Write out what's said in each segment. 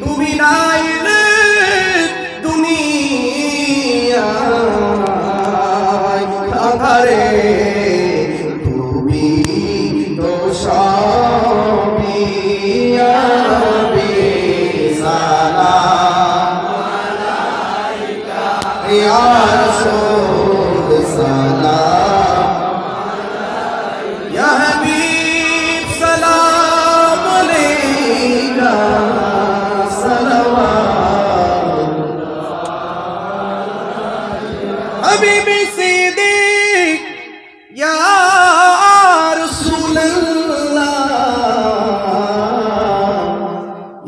তুমি নাইলে দুনিয়ায় আধারে তুমি তো সবই সালাম আলাইকা ইয়া রাসূল সালাম ইয়া হাবিব সালাম আলাইকা সালাওয়াত হাবিবি সিদ্দিক ইয়া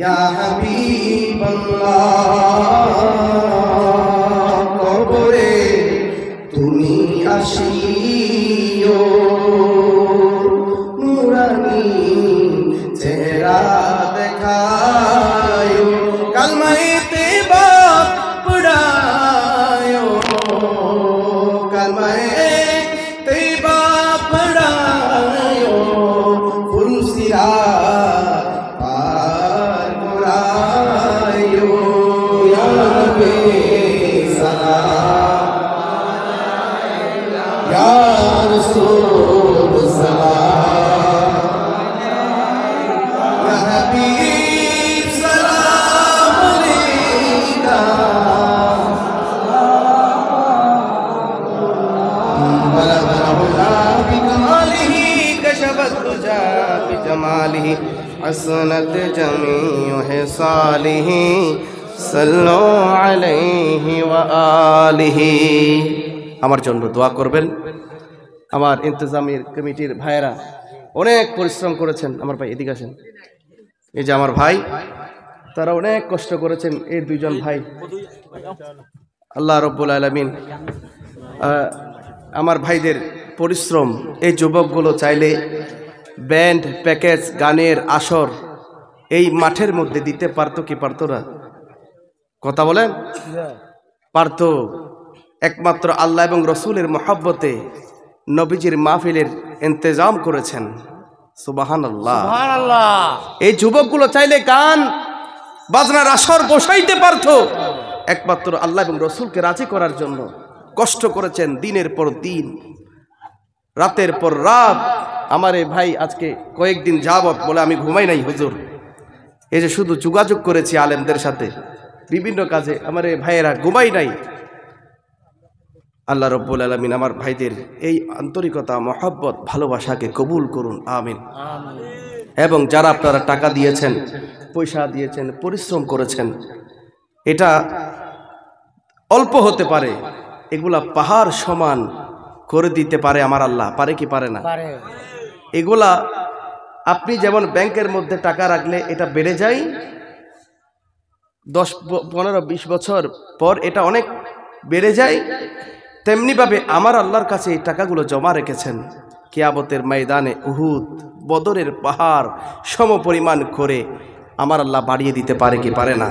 ইয়া হাবিবাল্লাহ কবরে তুমি আসিও নুরানি চেহারা দেখায়ো কালমাইতে বাপ পড়ায়ো কালমাইতে বাপ পড়ায়ো ফুলসিরা حسنت جميع خصاله صلوا عليه وآله আমার জন্য দোয়া করবেন। আমার ইন্তজামের কমিটির ভাইরা অনেক পরিশ্রম করেছেন। আমার ভাই এদিকে আসেন, এই যে আমার ভাই, তারা অনেক কষ্ট করেছেন। এই দুইজন ভাই, আল্লাহ রব্বুল আলামিন আমার ভাইদের পরিশ্রম, এই যুবকগুলো চাইলে ব্যান্ড প্যাকেজ গানের আসর এই মাঠের মধ্যে দিতে পারতো কি পারতো না? কথা বলেন, পারতো। একমাত্র আল্লাহ এবং রসুলের মহব্বতে নবীজির মাহফিলের ইন্তজাম করেছেন। সুবহানাল্লাহ। এই যুবকগুলো চাইলে গান বাজনার আসর বসাইতে পারতো। একমাত্র আল্লাহ এবং রসুলকে রাজি করার জন্য কষ্ট করেছেন দিনের পর দিন, রাতের পর রাত। আমার এই ভাই আজকে কয়েকদিন যাবত বলে আমি ঘুমাই নাই হুজুর, এই যে শুধু যোগাযোগ করেছি আলেমদের সাথে বিভিন্ন কাজে, আমার এই ভাইয়েরা ঘুমাই নাই। আল্লাহ রব্বুল আলামিন আমার ভাইদের এই আন্তরিকতা, মহব্বত, ভালোবাসাকে কবুল করুন, আমিন। এবং যারা আপনারা টাকা দিয়েছেন, পয়সা দিয়েছেন, পরিশ্রম করেছেন, এটা অল্প হতে পারে, এগুলা পাহাড় সমান করে দিতে পারে আমার আল্লাহ। পারে কি পারে না? এগুলা আপনি যেমন ব্যাংকের মধ্যে টাকা রাখলে এটা বেড়ে যায়, 10, 15, 20 বছর পর এটা অনেক বেড়ে যায়, তেমনিভাবে আমার আল্লাহর কাছে এই টাকাগুলো জমা রেখেছেন। কিয়ামতের ময়দানে উহুদ, বদরের পাহাড় সম পরিমাণ করে আমার আল্লাহ বাড়িয়ে দিতে পারে কি পারে না?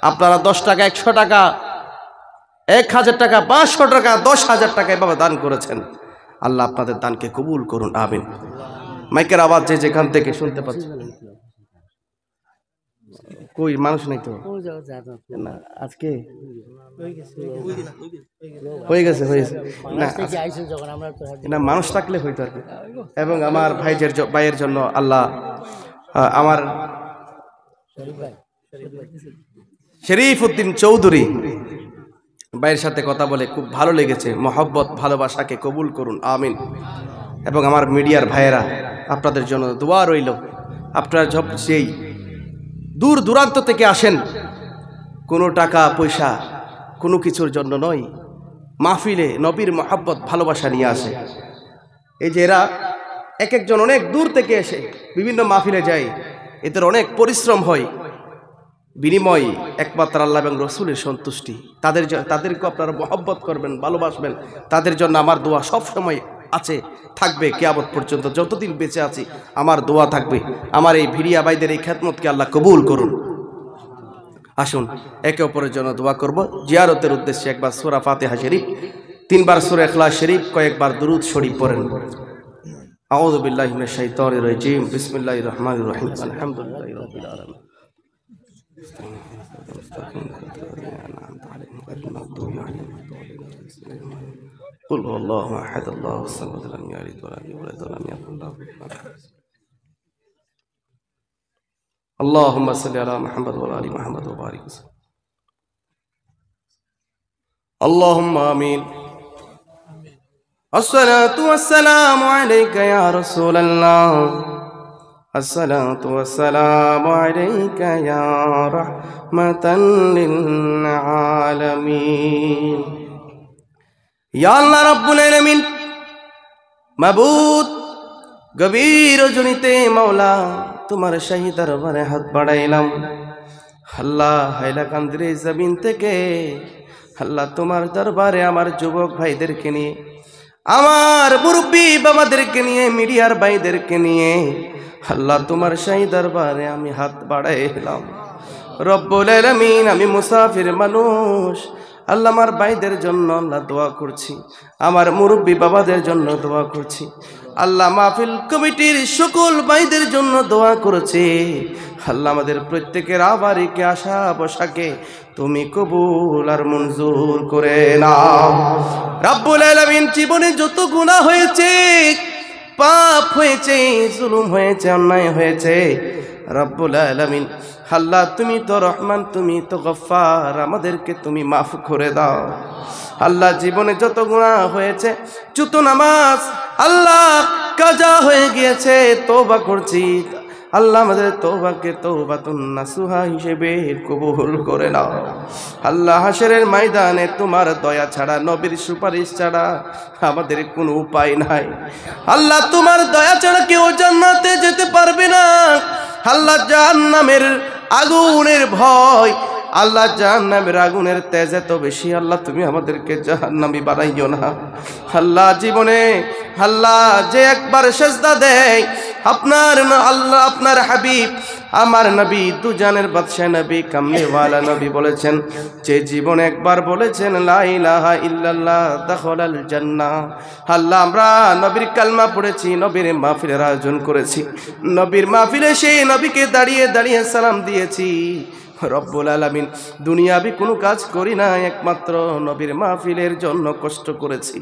আপনারা 10 টাকা, 100 টাকা, 1000 টাকা, 500 টাকা, 10,000 টাকা এভাবে দান করেছেন। আল্লাহ আপনাদের দানকে কবুল করুন, আমিন। মাইকের আওয়াজ যে যেখান থেকে শুনতে পাচ্ছেন, কই মানুষ নাই তো না? আজকে হয়ে গেছে না, মানুষ থাকলে হইতো আর কি। এবং আমার ভাইয়ের জন্য আল্লাহ, আমার শরীফ উদ্দিন চৌধুরী ভাইয়ের সাথে কথা বলে খুব ভালো লেগেছে। মহব্বত, ভালোবাসাকে কবুল করুন, আমিন। এবং আমার মিডিয়ার ভাইয়েরা, আপনাদের জন্য দোয়া রইল। আপনারা সেই দূর দূরান্ত থেকে আসেন, কোনো টাকা পয়সা কোনো কিছুর জন্য নয়, মাহফিলে নবীর মহব্বত, ভালোবাসা নিয়ে আসে। এই যে এরা এক একজন অনেক দূর থেকে এসে বিভিন্ন মাহফিলে যায়, এদের অনেক পরিশ্রম হয়, বিনিময় একমাত্র আল্লাহ এবং রসুলের সন্তুষ্টি। তাদেরকে আপনারা মহব্বত করবেন, ভালোবাসবেন। তাদের জন্য আমার দোয়া সব সময় আছে, থাকবে কিয়ামত পর্যন্ত। যতদিন বেঁচে আছি আমার দোয়া থাকবে। আমার এই ভিড়িয়া ভাইদের এই খেদমতকে আল্লাহ কবুল করুন। আসুন একে অপরের জন্য দোয়া করব। জিয়ারতের উদ্দেশ্যে একবার সূরা ফাতিহা শরীফ, 3 বার সূরা ইখলাস শরীফ, কয়েকবার দুরূদ শরীফ পড়েন। আউযু বিল্লাহি মিনাশ শাইতানির রাজিম। বিসমিল্লাহির রহমানির রহিম। আলহামদুলিল্লাহি রাব্বিল আলামিন। قل هو الله احد الله الصمد لم يلد ولم يولد ولم يكن له كفوا احد. اللهم صل على محمد وعلى ال محمد وبارك وسلم. اللهم آمين. الصلاة والسلام عليك يا رسول الله. الصلاة والسلام عليك يا رحمة للعالمين. يا الله رب العالمين মাবুদ গভীর রজনীতে মাওলা তোমার শাহী দরবারে হাত বাড়াইলাম। আল্লাহ হাইলাকান্দির জমিন থেকে আল্লাহ তোমার দরবারে আমার যুবক ভাইদেরকে নিয়ে, আমার মুরব্বী বাবাদেরকে নিয়ে, মিডিয়ার ভাইদেরকে নিয়ে আল্লাহ তোমার শাহী দরবারে আমি হাত বাড়াইলাম। রব্বুল আলামিন আমি মুসাফির মানুষ, আল্লাহ আমার ভাইদের জন্য আল্লাহ দোয়া করছি, আমার মুরব্বী বাবাদের জন্য দোয়া করছি, আল্লাহ মাহফিল কমিটির সকল ভাইদের জন্য দোয়া করেছি। আল্লাহ আমাদের প্রত্যেকের আবারিকে আশা বসাকে তুমি কবুল আর মঞ্জুর করে নাও। রব্বুল আলামিন জীবনে যত গুনাহ হয়েছে, পাপ হয়েছে, জুলুম হয়েছে, অন্যায় হয়েছে, রব্বুল আলামিন আল্লাহ তুমি তো রহমান, তুমি তো গফফার, আমাদেরকে তুমি মাফ করে দাও। আল্লাহ জীবনে যত গুনাহ হয়েছে, যত নামাজ আল্লাহ কাজা হয়ে গিয়েছে, তওবা করছি আল্লাহ আমাদের তওবাকে তওবাতুন নাসুহা হিসেবে কবুল করে নাও। আল্লাহ হাশরের ময়দানে তোমার দয়া ছাড়া, নবীর সুপারিশ ছাড়া আমাদের কোনো উপায় নাই। আল্লাহ তোমার দয়া ছাড়া কেউ জান্নাতে যেতে পারবে না। আল্লাহ জাহান্নামের আগুনের ভয়, আল্লাহ জাহান্নামের আগুনের তেজ এত বেশি, আল্লাহ তুমি আমাদেরকে জাহান্নামী বানাইও না। আল্লাহ জীবনে আল্লাহ যে একবার সেজদা দেয় আপনার আল্লাহ, আপনার হাবিব আমার নবী দুজানের বাদশা নবী কামলিওয়ালা নবী বলেছেন, যে জীবন একবার বলেছেন লা ইলাহা ইল্লাল্লাহ দাখালাল জান্নাহ। আল্লাহ আমরা নবীর কালমা পড়েছি, নবীর মাহফিলের আয়োজন করেছি, নবীর মাহফিলে সেই নবীকে দাঁড়িয়ে দাঁড়িয়ে সালাম দিয়েছি। রব্বুল আলামিন দুনিয়াবি কোনো কাজ করি না, একমাত্র নবীর মাহফিলের জন্য কষ্ট করেছি।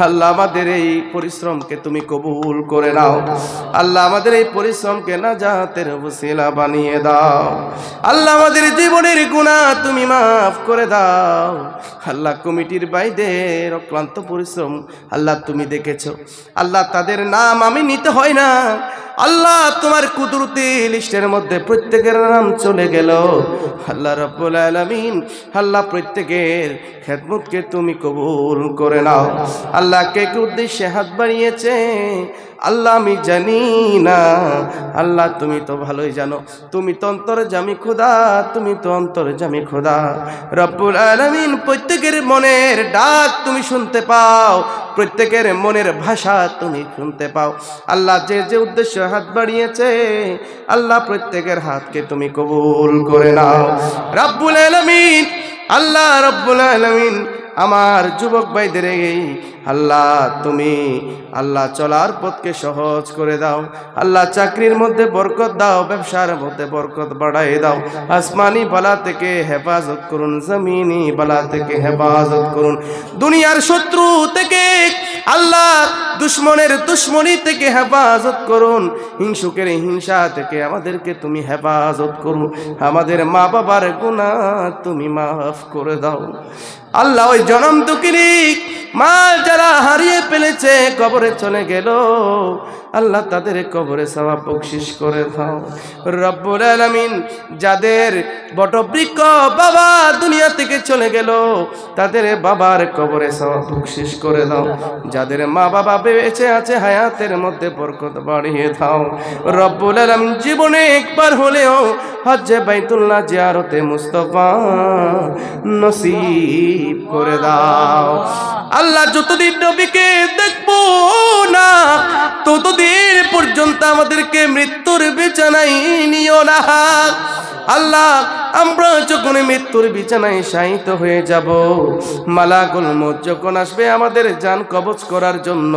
আল্লাহ আমাদের এই পরিশ্রমকে তুমি কবুল করে নাও। আল্লাহ আমাদের এই পরিশ্রমকে নাজাতের ওসিলা বানিয়ে দাও। আল্লাহ আমাদের জীবনের গুনাহ তুমি মাফ করে দাও। আল্লাহ কমিটির ভাইদের অক্লান্ত পরিশ্রম আল্লাহ তুমি দেখেছো, আল্লাহ তাদের নাম আমি নিতে হয় না, আল্লাহ তোমার কুদরতি লিস্টের মধ্যে প্রত্যেকের নাম চলে গেল। আল্লাহ রাব্বুল আলামিন আল্লাহ প্রত্যেকের খেদমতকে তুমি কবুল করে নাও। আল্লাহ কে কে উদ্দেশ্যে হাত বাড়িয়েছে আল্লাহ আমি জানি না, আল্লাহ তুমি তো ভালোই জানো, তুমি তো অন্তর্যামী খোদা, তুমি তো অন্তর্যামী খোদা। রব্বুল আলামিন প্রত্যেকের মনের ডাক তুমি শুনতে পাও, প্রত্যেকের মনের ভাষা তুমি শুনতে পাও। আল্লাহ যে যে উদ্দেশ্য হাত বাড়িয়েছে আল্লাহ প্রত্যেকের হাতকে তুমি কবুল করে নাও। রব্বুল আলামিন আল্লাহ রব্বুল আলামিন আমার যুবক ভাইদের আল্লাহ তুমি আল্লাহ চলার পথকে সহজ করে দাও। আল্লাহ চাকরির মধ্যে বরকত দাও, ব্যবসার মধ্যে বরকত বাড়াই দাও। আসমানি বালা থেকে হেফাজত করুন, জমিনি বালা থেকে হেফাজত করুন, দুনিয়ার শত্রু থেকে আল্লাহ দুশ্মনের দুশ্মনী থেকে হেফাজত করুন, হিংসুকের হিংসা থেকে আমাদেরকে তুমি হেফাজত করুন। আমাদের মা বাবার গুনাহ তুমি মাফ করে দাও। আল্লাহ ওই জনম দুঃখিনী মা যারা হারিয়ে ফেলেছে, কবরে চলে গেল, আল্লাহ তাদের কবরে সওয়াব বকশিশ করে দাও। রব্বুল আলামিন যাদের বটবৃক্ষ বাবা দুনিয়া থেকে চলে গেল, তাদের বাবার কবরে সওয়াব বকশিশ করে দাও। যাদের মা বাবা বেঁচে আছে হায়াতের মধ্যে বরকত বাড়িয়ে দাও। রব্বুল আলামিন জীবনে একবার হলেও হজ্জে বাইতুল্লাহ জিয়ারতে মুস্তাফা নসিব করে দাও। আল্লাহ যতদিন নবীকে দেখবো না ততদিন পর্যন্ত আমাদেরকে মৃত্যুর বিছানায় নিও না। আল্লাহ আমরা যখন মৃত্যুর বিছানায় শায়িত হয়ে যাব, মালাকুল মউত যখন আসবে আমাদের জান কবজ করার জন্য,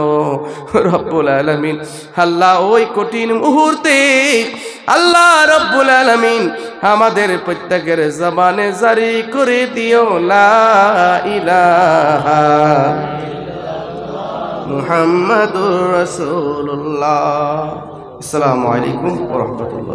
রব্বুল আলামিন আল্লাহ ওই কঠিন মুহূর্তে আল্লাহ রব্বুল আলামিন আমাদের প্রত্যেকের জবানে জারি করে দিও লা ইলাহা মুহাম্মাদুর রাসূলুল্লাহ। আসসালামু আলাইকুম ওয়া রাহমাতুল্লাহ।